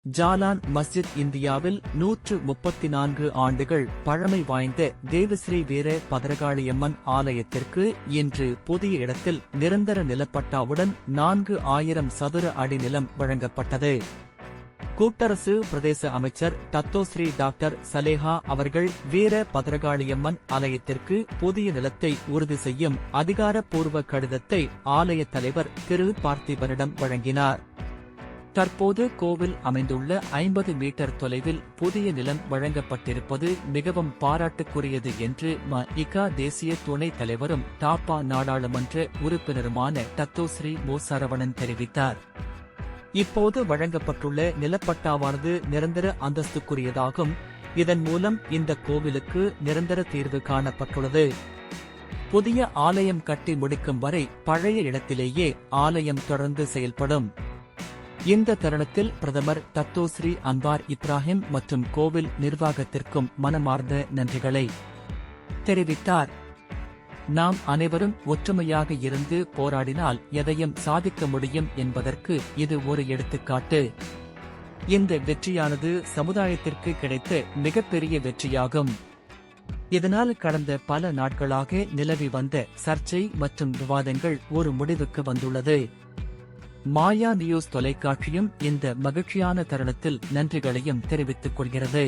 Jalan மஸ்ஜித் இந்தியாவில் 134 ஆண்டுகள் பழமை வாய்ந்த தேவஸ்ரீ வீர பத்ரகாளியம்மன் ஆலயத்திற்கு இன்று புதிய இடத்தில் நிரந்தர நிலப்பட்டாவுடன் 4000 சதுர அடி நிலம் வழங்கப்பட்டது. கூட்டரசு பிரதேச அமைச்சர் டத்தோஸ்ரீ டாக்டர் சலேஹா அவர்கள் வீர பத்ரகாளியம்மன் ஆலயத்திற்கு புதிய நிலத்தை உறுதி செய்யும் அதிகாரப்பூர்வ கடிதத்தை ஆலய தலைவர் திரு பார்த்திபனிடம் வழங்கினார். தற்போது கோவில் அமைந்துள்ள 50 மீட்டர் தொலைவில் புதிய நிலம் வழங்கப்பட்டிருப்பது மிகவும் பாராட்டுக்குரியது என்று ம.இ.க. தேசிய துணைத் தலைவரும் டாப்பா நாடாளுமன்ற உறுப்பினருமான டத்தோஸ்ரீ மோ சரவணன் தெரிவித்தார். இப்போது வழங்கப்பட்டுள்ள நிலப்பட்டாவானது நிரந்தர அந்தஸ்துக்குரியதாகும். இதன் மூலம் இந்த கோவிலுக்கு நிரந்தர தீர்வு காணப்பட்டுள்ளது. புதிய ஆலயம் கட்டி முடிக்கும் வரை பழைய இடத்திலேயே ஆலயம் தொடர்ந்து செயல்படும். இந்த தருணத்தில் பிரதமர் டத்தோஸ்ரீ அன்வார் இப்ராஹிம் மற்றும் கோவில் நிர்வாகத்திற்கும் மனமார்ந்த நன்றிகளை தெரிவித்தார். நாம் அனைவரும் ஒற்றுமையாக இருந்து போராடினால் எதையும் சாதிக்க முடியும் என்பதற்கு இது ஒரு எடுத்துக்காட்டு. இந்த வெற்றியானது சமுதாயத்திற்கு கிடைத்த மிகப்பெரிய வெற்றியாகும். இதனால் கடந்த பல நாட்களாக நிலவி வந்த சர்ச்சை மற்றும் விவாதங்கள் ஒரு முடிவுக்கு வந்துள்ளது. மாயா நியூஸ் தொலைக்காட்சியும் இந்த மகிழ்ச்சியான தருணத்தில் நன்றிகளையும் தெரிவித்துக் கொள்கிறது.